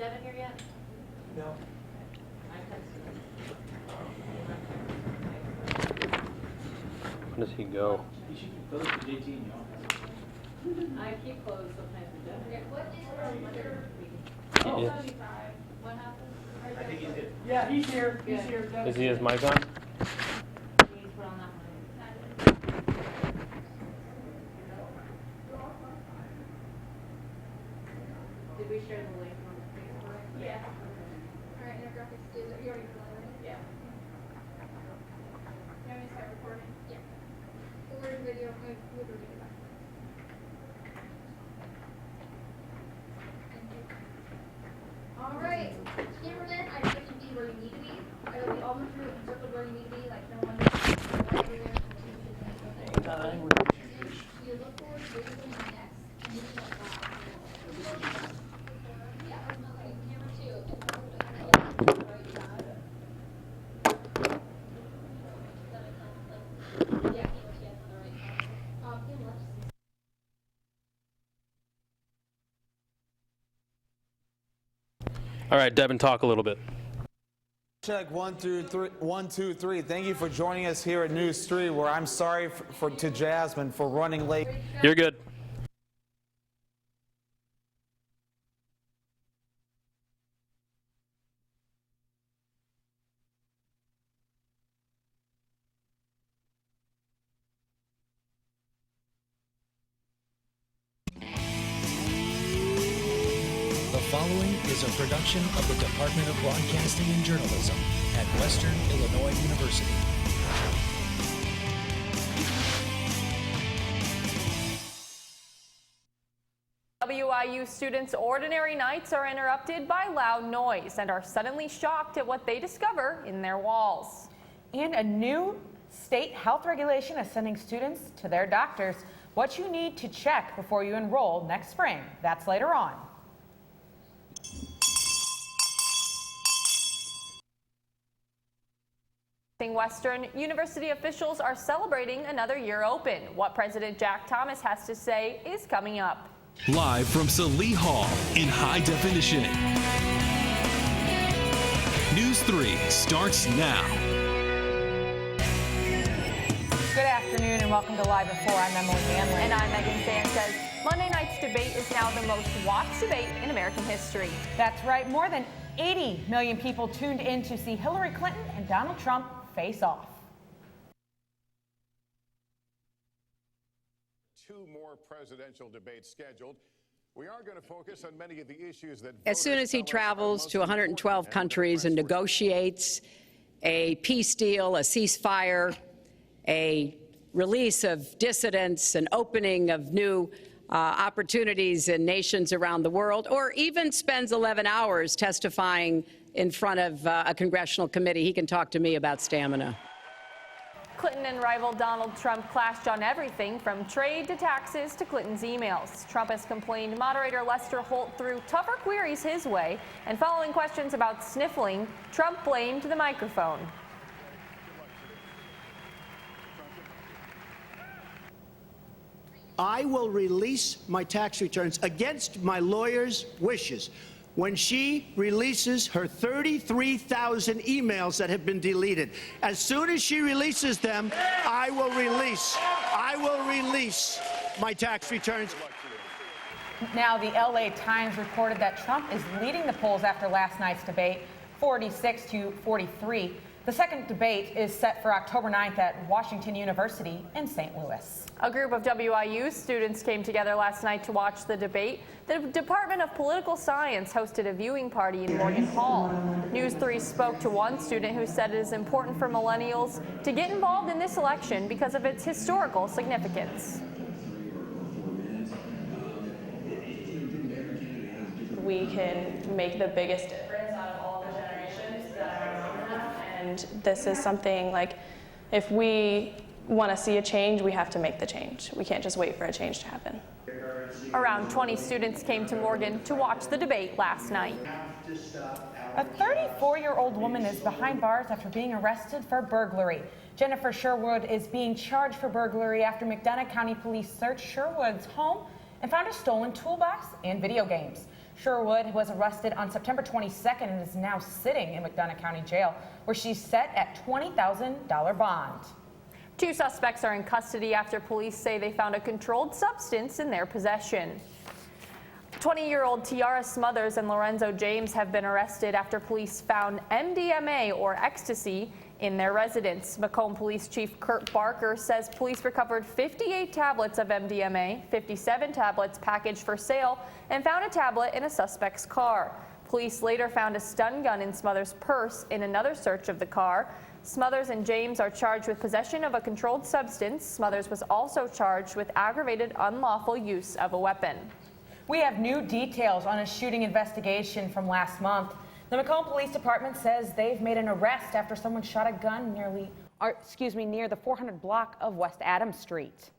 Devin here yet? No. When does he go? You should keep close to JT in the office. I keep closed sometimes for Devin. Okay, what is our leader? He is. 75. What happened? I think he's it. Yeah, he's here. He's Good. here. Is he his mic on? He's put on that one. Did we share the link on Facebook? Yeah. All right, intergraphics is, you already familiar with it? Yeah. Can we start recording? Yeah. Forward video, move the video back. Thank you. All right, cameraman, I expect you to be where you need to be. I hope you all move through and circle where you need to be, like no one everywhere. You look forward, visually next, and you look back. Yeah, okay, camera two. Right side. Yeah, camera two on the right side. Camera left. All right, Devin, talk a little bit. Check 1 through 3. 1, 2, 3. Thank you for joining us here at News 3, where I'm sorry to Jasmine for running late. You're good. The following is a production of the Department of Broadcasting and Journalism at Western Illinois University. WIU students' ordinary nights are interrupted by loud noise and are suddenly shocked at what they discover in their walls. And a new state health regulation is sending students to their doctors what you need to check before you enroll next spring. That's later on. Western University officials are celebrating another year open. What President Jack Thomas has to say is coming up. Live from Salee Hall in high definition. News 3 starts now. Good afternoon and welcome to Live at 4. I'm Emily Manley. And I'm Megan Sanchez. Monday night's debate is now the most watched debate in American history. That's right. More than 80 million people tuned in to see Hillary Clinton and Donald Trump face off. 2 more presidential debates scheduled. We are going to focus on many of the issues that as soon as he travels to 112 countries and negotiates a peace deal, a ceasefire, a release of dissidents, an opening of new opportunities in nations around the world, or even spends 11 hours testifying in front of a congressional committee, he can talk to me about stamina. Clinton and rival Donald Trump clashed on everything from trade to taxes to Clinton's emails. Trump has complained moderator Lester Holt threw tougher queries his way, and following questions about sniffling, Trump blamed the microphone. I will release my tax returns against my lawyer's wishes when she releases her 33,000 emails that have been deleted. As soon as she releases them, I will release my tax returns. Now, the LA Times reported that Trump is leading the polls after last night's debate, 46 to 43. The second debate is set for October 9th at Washington University in St. Louis. A group of WIU students came together last night to watch the debate. The Department of Political Science hosted a viewing party in Morgan Hall. News 3 spoke to one student who said it is important for millennials to get involved in this election because of its historical significance. We can make the biggest difference out of all the generations that are around now. And this is something like, if we want to see a change, we have to make the change. We can't just wait for a change to happen. Around 20 students came to Morgan to watch the debate last night. A 34-year-old woman is behind bars after being arrested for burglary. Jennifer Sherwood is being charged for burglary after McDonough County Police searched Sherwood's home and found a stolen toolbox and video games. Sherwood was arrested on September 22nd and is now sitting in McDonough County Jail, where she's set at $20,000 bond. 2 suspects are in custody after police say they found a controlled substance in their possession. 20-year-old Tiara Smothers and Lorenzo James have been arrested after police found MDMA, or ecstasy, in their residence. Macomb Police Chief Kurt Barker says police recovered 58 tablets of MDMA, 57 tablets packaged for sale, and found a tablet in a suspect's car. Police later found a stun gun in Smothers' purse in another search of the car. Smothers and James are charged with possession of a controlled substance. Smothers was also charged with aggravated unlawful use of a weapon. We have new details on a shooting investigation from last month. The Macomb Police Department says they've made an arrest after someone shot a gun near the 400 block of West Adams Street.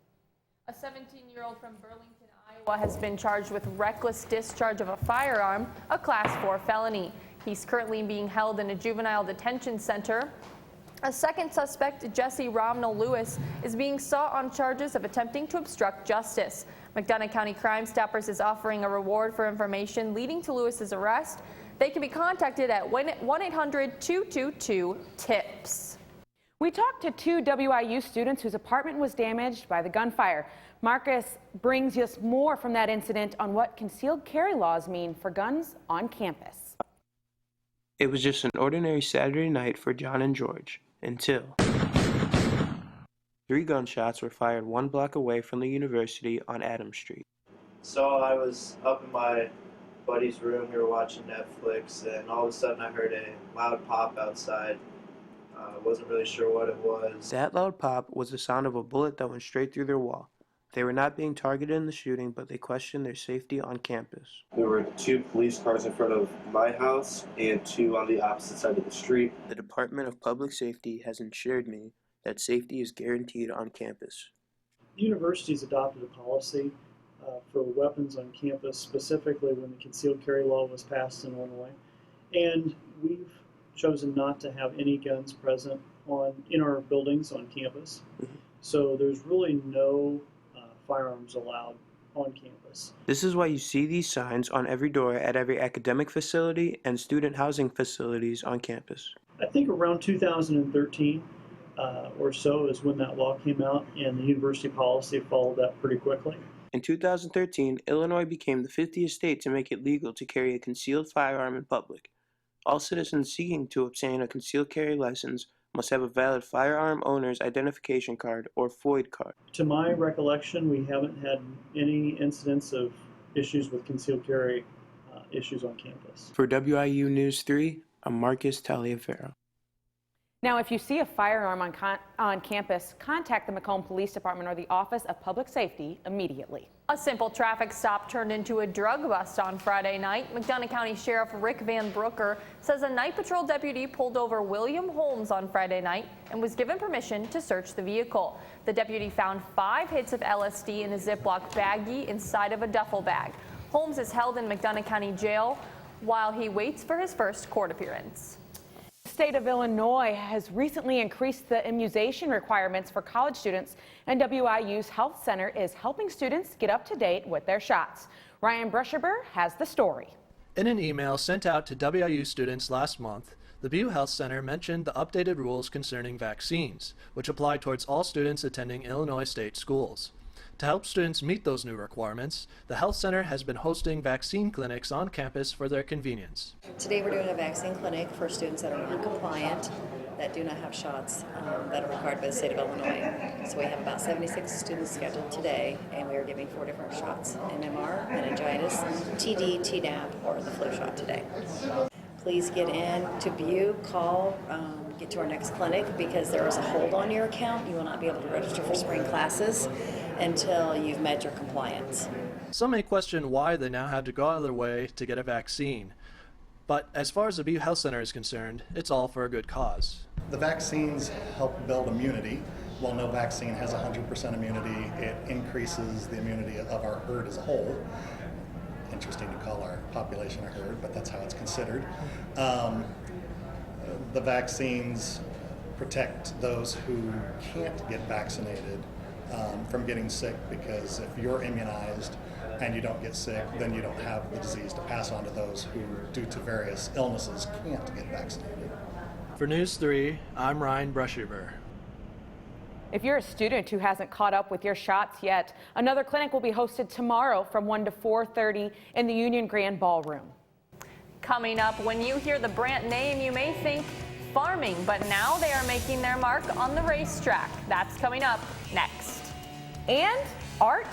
A 17-year-old from Burlington, Iowa has been charged with reckless discharge of a firearm, a Class 4 felony. He's currently being held in a juvenile detention center. A second suspect, Jesse Romnell Lewis, is being sought on charges of attempting to obstruct justice. McDonough County Crime Stoppers is offering a reward for information leading to Lewis's arrest. They can be contacted at 1-800-222-TIPS. We talked to 2 WIU students whose apartment was damaged by the gunfire. Marcus brings us more from that incident on what concealed carry laws mean for guns on campus. It was just an ordinary Saturday night for John and George, until 3 gunshots were fired 1 block away from the university on Adams Street. So I was up in my buddy's room, we were watching Netflix, and all of a sudden I heard a loud pop outside. Wasn't really sure what it was. That loud pop was the sound of a bullet that went straight through their wall. They were not being targeted in the shooting, but they questioned their safety on campus. There were 2 police cars in front of my house and 2 on the opposite side of the street. The Department of Public Safety has assured me that safety is guaranteed on campus. The university's adopted a policy for weapons on campus, specifically when the concealed carry law was passed in Illinois. And we've chosen not to have any guns present in our buildings on campus. So there's really no firearms allowed on campus. This is why you see these signs on every door at every academic facility and student housing facilities on campus. I think around 2013 or so is when that law came out, and the university policy followed that pretty quickly. In 2013, Illinois became the 50th state to make it legal to carry a concealed firearm in public. All citizens seeking to obtain a concealed carry license must have a valid firearm owner's identification card or FOID card. To my recollection, we haven't had any incidents of issues with concealed carry issues on campus. For WIU News 3, I'm Marcus Taliaferro. Now, if you see a firearm on campus, contact the Macomb Police Department or the Office of Public Safety immediately. A simple traffic stop turned into a drug bust on Friday night. McDonough County Sheriff Rick Van Brooker says a night patrol deputy pulled over William Holmes on Friday night and was given permission to search the vehicle. The deputy found 5 hits of LSD in a Ziploc baggie inside of a duffel bag. Holmes is held in McDonough County Jail while he waits for his first court appearance. The state of Illinois has recently increased the immunization requirements for college students, and WIU's Health Center is helping students get up to date with their shots. Ryan Brusherber has the story. In an email sent out to WIU students last month, the BU Health Center mentioned the updated rules concerning vaccines, which apply towards all students attending Illinois state schools. To help students meet those new requirements, the Health Center has been hosting vaccine clinics on campus for their convenience. Today we're doing a vaccine clinic for students that are non-compliant, that do not have shots that are required by the state of Illinois. So we have about 76 students scheduled today, and we are giving 4 different shots: MMR, meningitis, TD, Tdap, or the flu shot today. Please get in to BU, call, get to our next clinic, because there is a hold on your account. You will not be able to register for spring classes until you've met your compliance. Some may question why they now have to go out of their way to get a vaccine. But as far as the BU Health Center is concerned, it's all for a good cause. The vaccines help build immunity. While no vaccine has 100% immunity, it increases the immunity of our herd as a whole. Interesting to call our population a herd, but that's how it's considered. The vaccines protect those who can't get vaccinated from getting sick, because if you're immunized and you don't get sick, then you don't have the disease to pass on to those who, due to various illnesses, can't get vaccinated. For News 3, I'm Ryan Brushiver. If you're a student who hasn't caught up with your shots yet, another clinic will be hosted tomorrow from 1 to 4:30 in the Union Grand Ballroom. Coming up, when you hear the Brant name, you may think farming, but now they are making their mark on the racetrack. That's coming up next. And art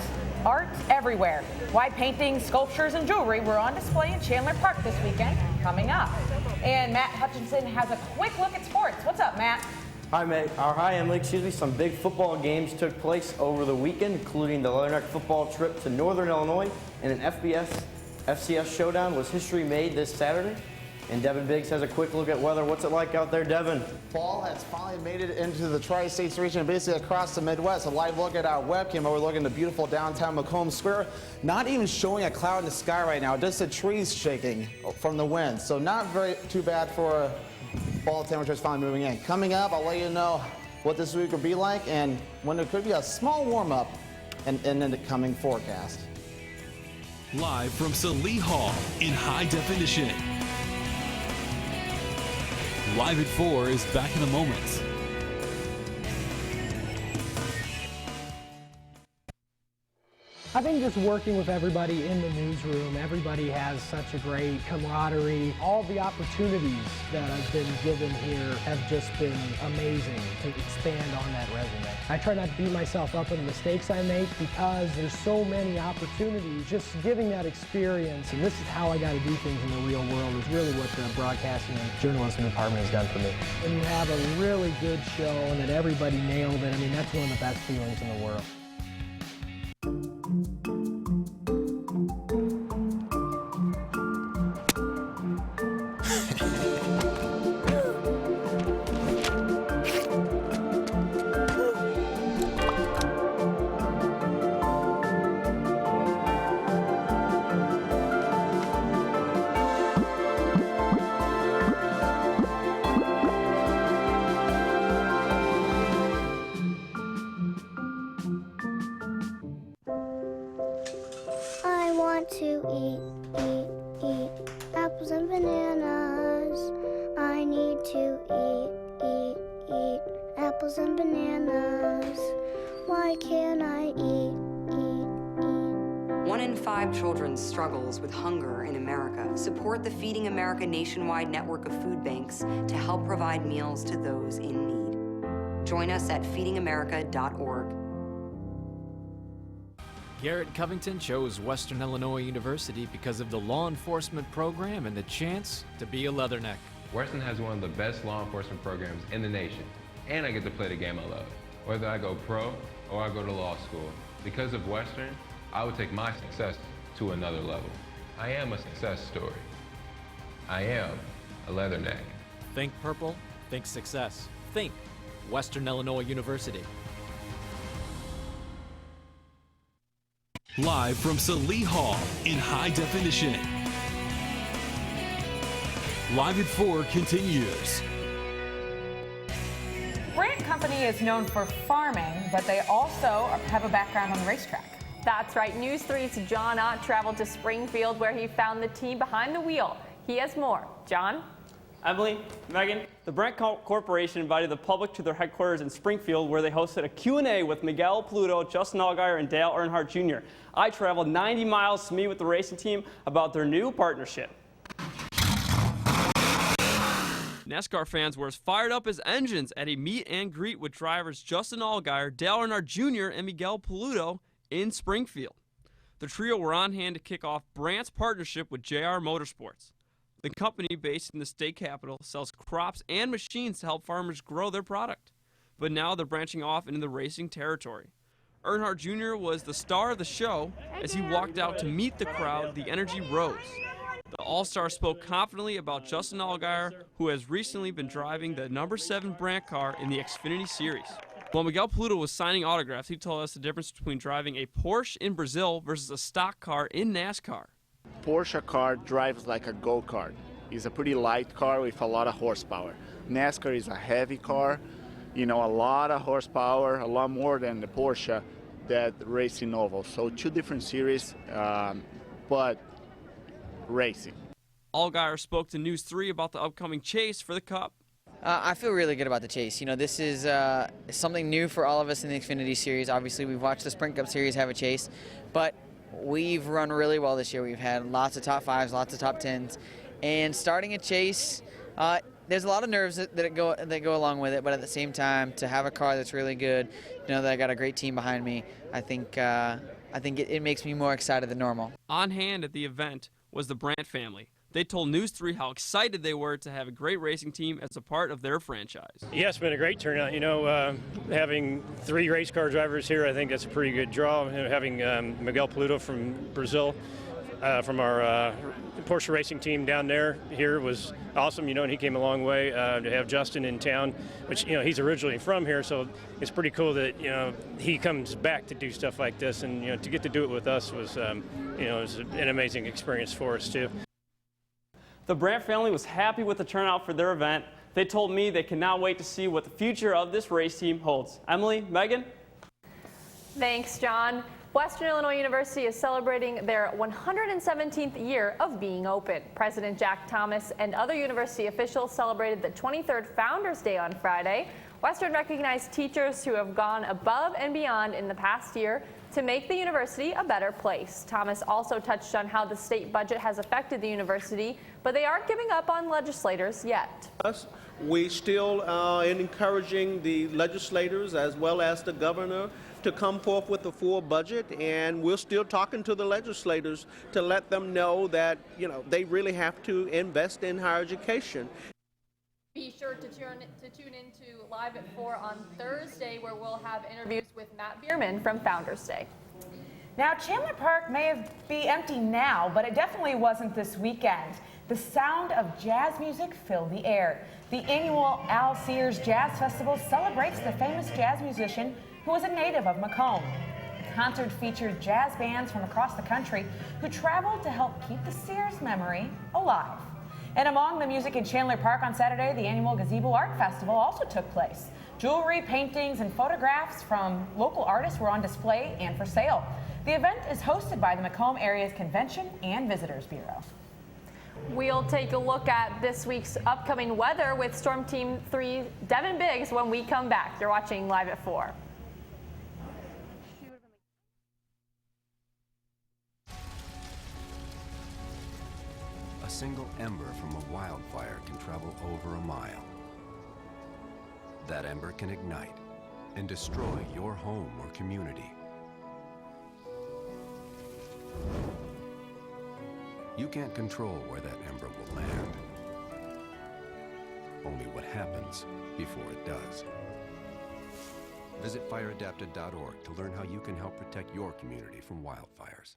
everywhere. Why paintings, sculptures, and jewelry were on display in Chandler Park this weekend, coming up. And Matt Hutchinson has a quick look at sports. What's up, Matt? Hi, Emily. Some big football games took place over the weekend, including the Leatherneck football trip to Northern Illinois, and an FCS showdown was history made this Saturday. And Devin Biggs has a quick look at weather. What's it like out there, Devin? Fall has finally made it into the Tri-States region, basically across the Midwest. A live look at our webcam overlooking the beautiful downtown Macomb Square. Not even showing a cloud in the sky right now, just the trees shaking from the wind. So not too bad for fall temperatures finally moving in. Coming up, I'll let you know what this week will be like and when there could be a small warm-up in the coming forecast. Live from Salee Hall in high definition. Live at 4 is back in a moment. I think just working with everybody in the newsroom, everybody has such a great camaraderie. All the opportunities that I've been given here have just been amazing to expand on that resume. I try not to beat myself up on the mistakes I make because there's so many opportunities. Just giving that experience, and this is how I got to do things in the real world, is really what the broadcasting and journalism department has done for me. When you have a really good show and that everybody nailed it, I mean, that's one of the best feelings in the world. Eat apples and bananas. I need to eat apples and bananas. Why can't I eat? 1 in 5 children struggles with hunger in America. Support the Feeding America nationwide network of food banks to help provide meals to those in need. Join us at feedingamerica.org. Garrett Covington chose Western Illinois University because of the law enforcement program and the chance to be a Leatherneck. Western has one of the best law enforcement programs in the nation, and I get to play the game I love. Whether I go pro or I go to law school, because of Western, I would take my success to another level. I am a success story. I am a Leatherneck. Think purple, think success. Think Western Illinois University. Live from Salee Hall in high definition. Live at 4 continues. Brant Company is known for farming, but they also have a background on the racetrack. That's right. News 3's John Ott traveled to Springfield where he found the team behind the wheel. He has more. John? Emily, Megan, the Brant Corporation invited the public to their headquarters in Springfield where they hosted a Q&A with Miguel Pluto, Justin Allgaier, and Dale Earnhardt Jr. I traveled 90 miles to meet with the racing team about their new partnership. NASCAR fans were as fired up as engines at a meet and greet with drivers Justin Allgaier, Dale Earnhardt Jr., and Miguel Pluto in Springfield. The trio were on hand to kick off Brant's partnership with JR Motorsports. The company, based in the state capital, sells crops and machines to help farmers grow their product. But now they're branching off into the racing territory. Earnhardt Jr. was the star of the show. As he walked out to meet the crowd, the energy rose. The All-Star spoke confidently about Justin Allgaier, who has recently been driving the number 7 Brant car in the Xfinity Series. While Miguel Pluto was signing autographs, he told us the difference between driving a Porsche in Brazil versus a stock car in NASCAR. Porsche car drives like a go-kart. It's a pretty light car with a lot of horsepower. NASCAR is a heavy car, you know, a lot of horsepower, a lot more than the Porsche, that racing oval. So 2 different series, but racing. Allgaier spoke to News 3 about the upcoming chase for the Cup. I feel really good about the chase. You know, this is something new for all of us in the Xfinity Series. Obviously, we've watched the Sprint Cup Series have a chase, but we've run really well this year. We've had lots of top 5s, lots of top 10s, and starting a chase, there's a lot of nerves that go along with it. But at the same time, to have a car that's really good, you know that I got a great team behind me, I think it makes me more excited than normal. On hand at the event was the Brandt family. They told News 3 how excited they were to have a great racing team as a part of their franchise. Yeah, it's been a great turnout. You know, having 3 race car drivers here, I think that's a pretty good draw. Having Miguel Paludo from Brazil, from our Porsche racing team down there here was awesome, you know, and he came a long way. To have Justin in town, which, you know, he's originally from here, so it's pretty cool that, you know, he comes back to do stuff like this, and, you know, to get to do it with us was, you know, it was an amazing experience for us, too. The Brandt family was happy with the turnout for their event. They told me they cannot wait to see what the future of this race team holds. Emily, Megan? Thanks, John. Western Illinois University is celebrating their 117th year of being open. President Jack Thomas and other university officials celebrated the 23rd Founders Day on Friday. Western recognized teachers who have gone above and beyond in the past year to make the university a better place. Thomas also touched on how the state budget has affected the university, but they aren't giving up on legislators yet. We still are encouraging the legislators as well as the governor to come forth with a full budget, and we're still talking to the legislators to let them know that, you know, they really have to invest in higher education. Be sure to tune into Live at 4 on Thursday, where we'll have interviews with Matt Bierman from Founders Day. Now, Chandler Park may be empty now, but it definitely wasn't this weekend. The sound of jazz music filled the air. The annual Al Sears Jazz Festival celebrates the famous jazz musician who was a native of Macomb. The concert featured jazz bands from across the country who traveled to help keep the Sears memory alive. And among the music in Chandler Park on Saturday, the annual Gazebo Art Festival also took place. Jewelry, paintings, and photographs from local artists were on display and for sale. The event is hosted by the Macomb Area's Convention and Visitors Bureau. We'll take a look at this week's upcoming weather with Storm Team 3 Devin Biggs when we come back. You're watching Live at 4. A single ember from a wildfire can travel over a mile. That ember can ignite and destroy your home or community. You can't control where that ember will land. Only what happens before it does. Visit fireadapted.org to learn how you can help protect your community from wildfires.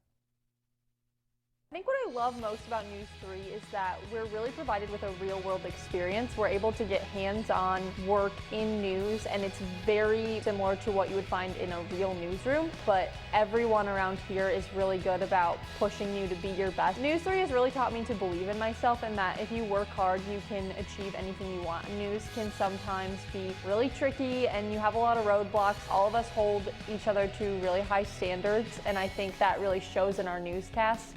I think what I love most about News 3 is that we're really provided with a real-world experience. We're able to get hands-on work in news, and it's very similar to what you would find in a real newsroom, but everyone around here is really good about pushing you to be your best. News 3 has really taught me to believe in myself, and that if you work hard, you can achieve anything you want. News can sometimes be really tricky, and you have a lot of roadblocks. All of us hold each other to really high standards, and I think that really shows in our newscasts.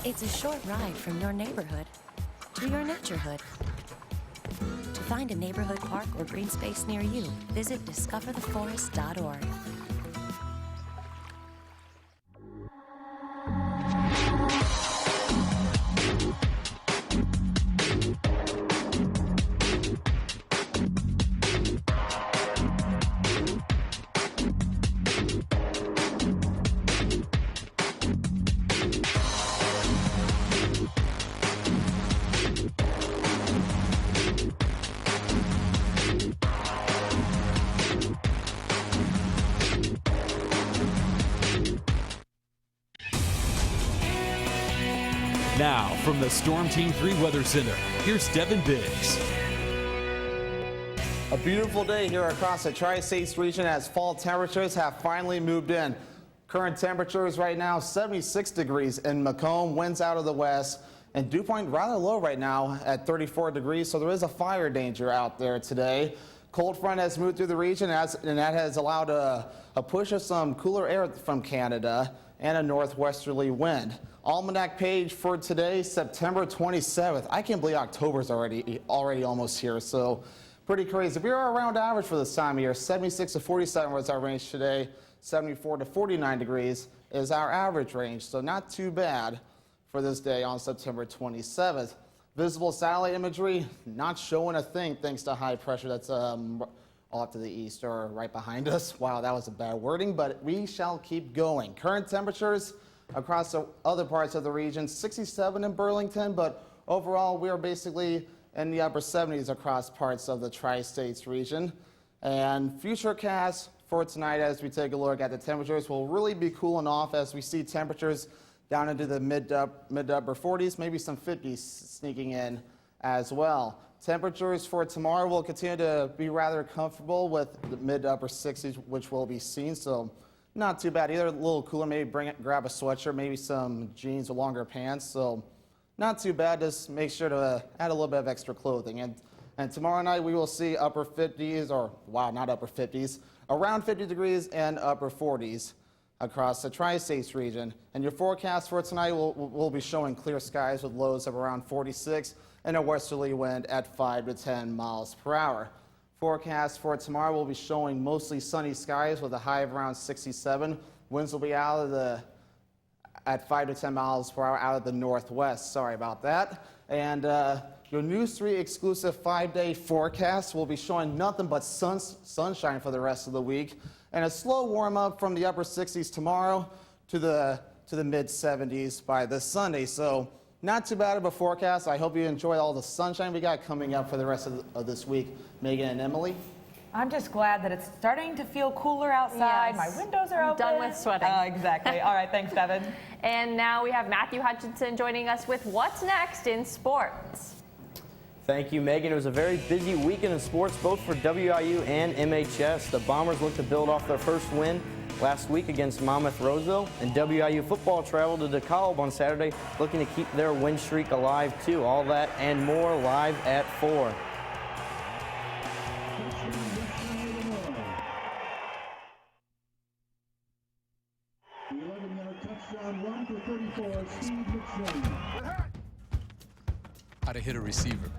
It's a short ride from your neighborhood to your naturehood. To find a neighborhood park or green space near you, visit discovertheforest.org. Now, from the Storm Team 3 Weather Center, here's Devin Biggs. A beautiful day here across the Tri-States region as fall temperatures have finally moved in. Current temperatures right now 76 degrees in Macomb, winds out of the west, and dew point rather low right now at 34 degrees, so there is a fire danger out there today. Cold front has moved through the region and that has allowed a push of some cooler air from Canada and a northwesterly wind. Almanac page for today, September 27th. I can't believe October's already almost here, so pretty crazy. We are around average for this time of year. 76 to 47 was our range today. 74 to 49 degrees is our average range, so not too bad for this day on September 27th. Visible satellite imagery, not showing a thing thanks to high pressure that's off to the east or right behind us. Wow, that was a bad wording, but we shall keep going. Current temperatures across the other parts of the region, 67 in Burlington, but overall we are basically in the upper 70s across parts of the Tri-States region. And futurecast for tonight, as we take a look at the temperatures, will really be cooling off as we see temperatures down into the mid to upper 40s, maybe some 50s sneaking in as well. Temperatures for tomorrow will continue to be rather comfortable with the mid to upper 60s, which will be seen, so not too bad either. A little cooler, maybe grab a sweatshirt, maybe some jeans or longer pants, so not too bad. Just make sure to add a little bit of extra clothing. And tomorrow night we will see upper 50s, or wow, not upper 50s, around 50 degrees and upper 40s across the Tri-States region. And your forecast for tonight will be showing clear skies with lows of around 46 and a westerly wind at 5 to 10 miles per hour. Forecast for tomorrow will be showing mostly sunny skies with a high of around 67. Winds will be at 5 to 10 miles per hour out of the northwest. Sorry about that. And your News 3 exclusive 5-day forecast will be showing nothing but sunshine for the rest of the week, and a slow warm up from the upper 60s tomorrow to the mid 70s by this Sunday. So not too bad of a forecast. I hope you enjoy all the sunshine we got coming up for the rest of this week. Megan and Emily. I'm just glad that it's starting to feel cooler outside. Yes. My windows are open. Done with sweating. Exactly. All right, thanks, Devin. And now we have Matthew Hutchinson joining us with what's next in sports. Thank you, Megan. It was a very busy weekend in sports, both for WIU and MHS. The Bombers look to build off their first win last week against Monmouth Roseville, and WIU football traveled to DeKalb on Saturday, looking to keep their win streak alive, too. All that and more live at 4. How to hit a receiver,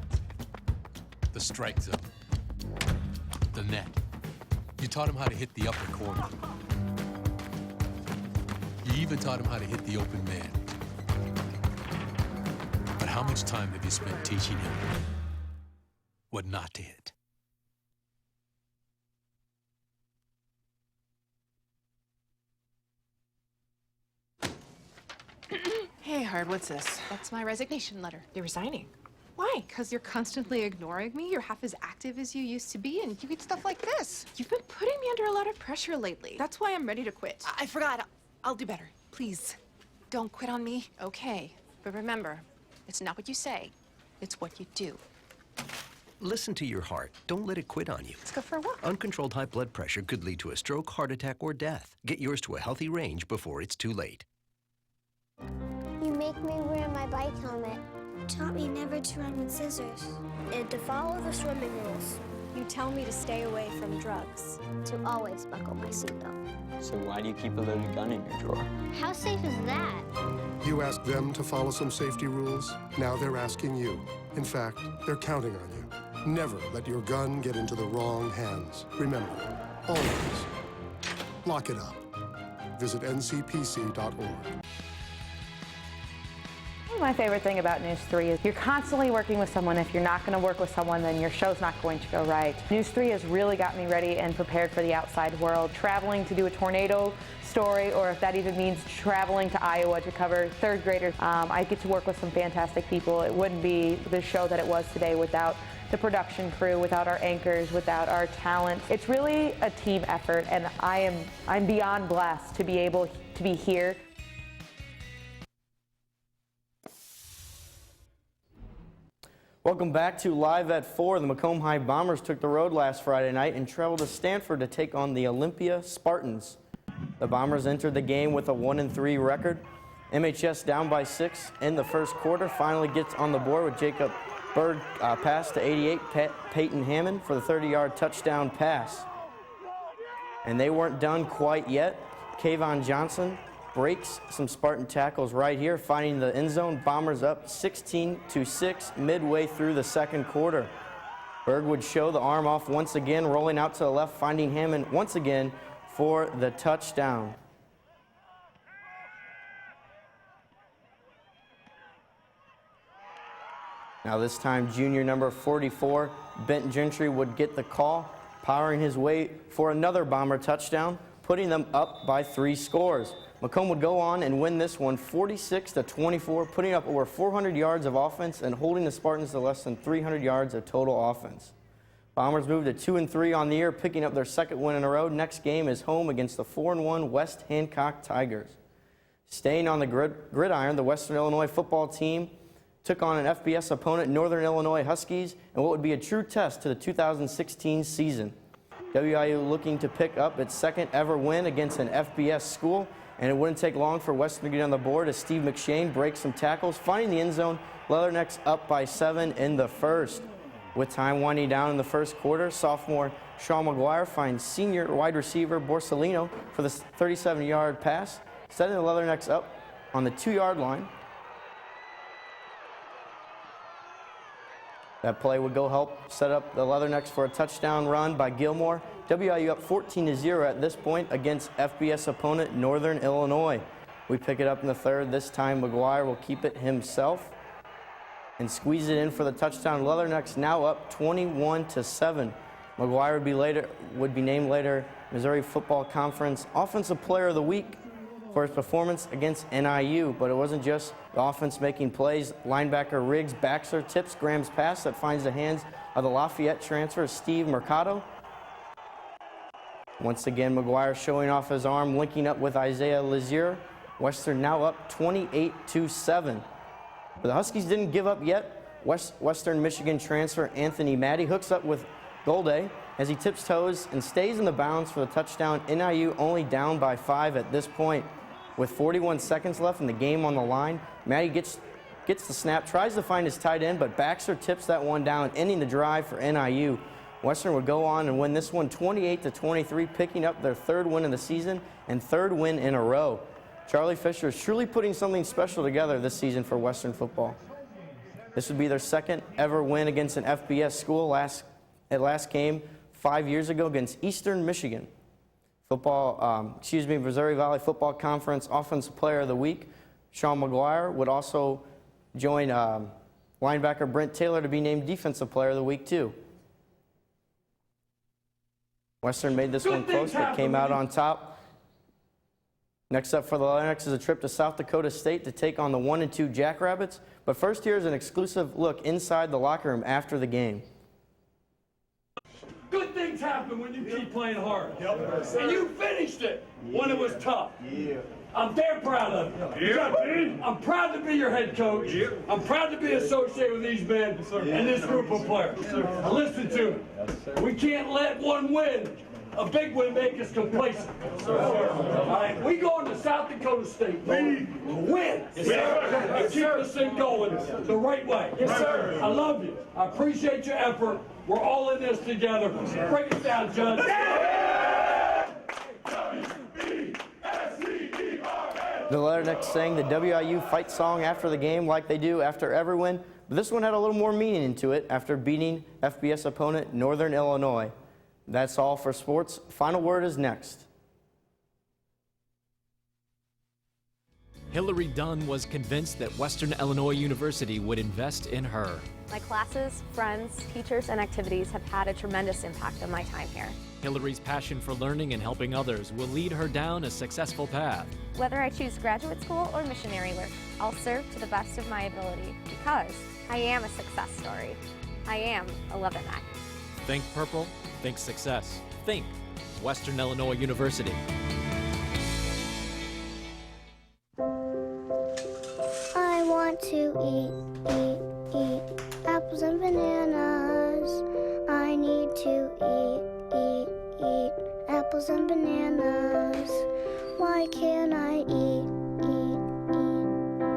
the strike zone, the net. You taught him how to hit the upper corner. You even taught him how to hit the open man. But how much time have you spent teaching him what not to hit? Hey, Hard, what's this? That's my resignation letter. You're resigning? Why? Because you're constantly ignoring me. You're half as active as you used to be, and you eat stuff like this. You've been putting me under a lot of pressure lately. That's why I'm ready to quit. I forgot. I'll do better. Please, don't quit on me. Okay, but remember, it's not what you say. It's what you do. Listen to your heart. Don't let it quit on you. Let's go for a walk. Uncontrolled high blood pressure could lead to a stroke, heart attack, or death. Get yours to a healthy range before it's too late. You make me wear my bike helmet. Taught me never to run with scissors. And to follow the swimming rules. You tell me to stay away from drugs. To always buckle my seatbelt. So why do you keep a loaded gun in your drawer? How safe is that? You asked them to follow some safety rules. Now they're asking you. In fact, they're counting on you. Never let your gun get into the wrong hands. Remember, always lock it up. Visit ncpc.org. My favorite thing about News 3 is you're constantly working with someone. If you're not going to work with someone, then your show's not going to go right. News 3 has really got me ready and prepared for the outside world. Traveling to do a tornado story, or if that even means traveling to Iowa to cover third graders. I get to work with some fantastic people. It wouldn't be the show that it was today without the production crew, without our anchors, without our talent. It's really a team effort, and I'm beyond blessed to be able to be here. Welcome back to Live at 4. The Macomb High Bombers took the road last Friday night and traveled to Stanford to take on the Olympia Spartans. The Bombers entered the game with a 1-3 record. MHS down by 6 in the first quarter, finally gets on the board with Jacob Berg pass to 88, Peyton Hammond for the 30-yard touchdown pass. And they weren't done quite yet. Kayvon Johnson breaks some Spartan tackles right here, finding the end zone. Bombers up 16-6 midway through the second quarter. Berg would show the arm off once again, rolling out to the left, finding Hammond once again for the touchdown. Now this time, junior number 44, Benton Gentry, would get the call, powering his way for another Bomber touchdown, putting them up by 3 scores. Macomb would go on and win this one 46-24, putting up over 400 yards of offense and holding the Spartans to less than 300 yards of total offense. Bombers moved to 2-3 on the year, picking up their second win in a row. Next game is home against the 4-1 West Hancock Tigers. Staying on the gridiron, the Western Illinois football team took on an FBS opponent, Northern Illinois Huskies, and what would be a true test to the 2016 season. WIU looking to pick up its second ever win against an FBS school, and it wouldn't take long for Western to get on the board as Steve McShane breaks some tackles, finding the end zone. Leathernecks up by 7 in the first. With time winding down in the first quarter, sophomore Sean McGuire finds senior wide receiver Borsellino for the 37-yard pass, setting the Leathernecks up on the 2-yard line. That play would go help set up the Leathernecks for a touchdown run by Gilmore. WIU up 14-0 at this point against FBS opponent Northern Illinois. We pick it up in the third. This time McGuire will keep it himself and squeeze it in for the touchdown. Leathernecks now up 21-7. McGuire would be named later Missouri Football Conference Offensive Player of the Week for his performance against NIU, but it wasn't just the offense making plays. Linebacker Riggs Baxter tips Graham's pass that finds the hands of the Lafayette transfer Steve Mercado. Once again, McGuire showing off his arm, linking up with Isaiah Lazier. Western now up 28-7. But the Huskies didn't give up yet. Western Michigan transfer Anthony Maddy hooks up with Golday as he tips toes and stays in the bounds for the touchdown. NIU only down by 5 at this point. With 41 seconds left and the game on the line, Maddy gets the snap, tries to find his tight end, but Baxter tips that one down, ending the drive for NIU. Western would go on and win this one 28-23, picking up their 3rd win of the season and 3rd win in a row. Charlie Fisher is truly putting something special together this season for Western football. This would be their 2nd ever win against an FBS school. Last game 5 years ago against Eastern Michigan. Missouri Valley Football Conference Offensive Player of the Week. Sean McGuire would also join linebacker Brent Taylor to be named Defensive Player of the Week too. Western made this one close but came out on top. Next up for the Leathernecks is a trip to South Dakota State to take on the 1-2 Jackrabbits. But first, here's an exclusive look inside the locker room after the game. Good things happen when you keep playing hard. And you finished it when it was tough. I'm damn proud of you. I'm proud to be your head coach. I'm proud to be associated with these men and this group of players. Now listen to me. We can't let one win, a big win, make us complacent. All right, we going to South Dakota State. We need to win and keep this thing going the right way. Yes, sir. I love you. I appreciate your effort. We're all in this together. Break it down, Judge. The Leathernecks sang the WIU fight song after the game like they do after every win, but this one had a little more meaning into it after beating FBS opponent Northern Illinois. That's all for sports. Final word is next. Hillary Dunn was convinced that Western Illinois University would invest in her. My classes, friends, teachers, and activities have had a tremendous impact on my time here. Hillary's passion for learning and helping others will lead her down a successful path. Whether I choose graduate school or missionary work, I'll serve to the best of my ability because I am a success story. I am a Leatherneck. Think purple, think success. Think Western Illinois University. I want to eat apples and apples and bananas. Why can't I eat?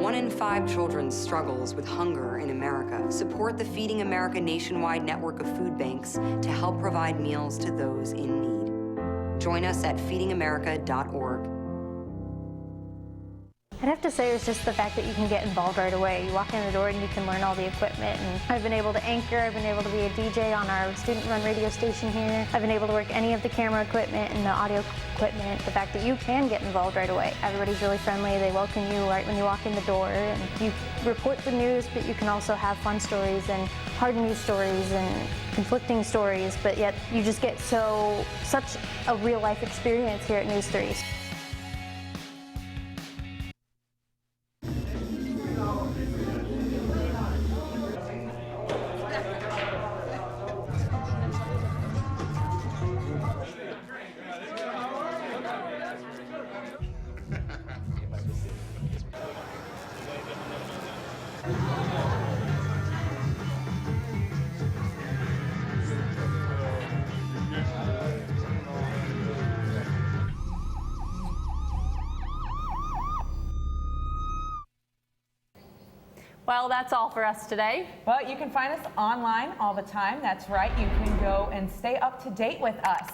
1 in 5 children struggles with hunger in America. Support the Feeding America nationwide network of food banks to help provide meals to those in need. Join us at feedingamerica.org. I'd have to say it's just the fact that you can get involved right away. You walk in the door and you can learn all the equipment. And I've been able to anchor, I've been able to be a DJ on our student-run radio station here. I've been able to work any of the camera equipment and the audio equipment. The fact that you can get involved right away. Everybody's really friendly. They welcome you right when you walk in the door. And you report the news, but you can also have fun stories and hard news stories and conflicting stories. But yet you just get such a real-life experience here at News 3. Well, that's all for us today. But you can find us online all the time. That's right. You can go and stay up to date with us.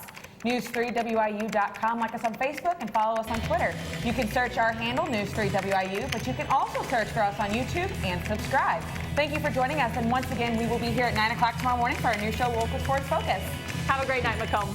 News3WIU.com. Like us on Facebook and follow us on Twitter. You can search our handle, News3WIU, but you can also search for us on YouTube and subscribe. Thank you for joining us. And once again, we will be here at 9 o'clock tomorrow morning for our new show, Local Sports Focus. Have a great night, Macomb.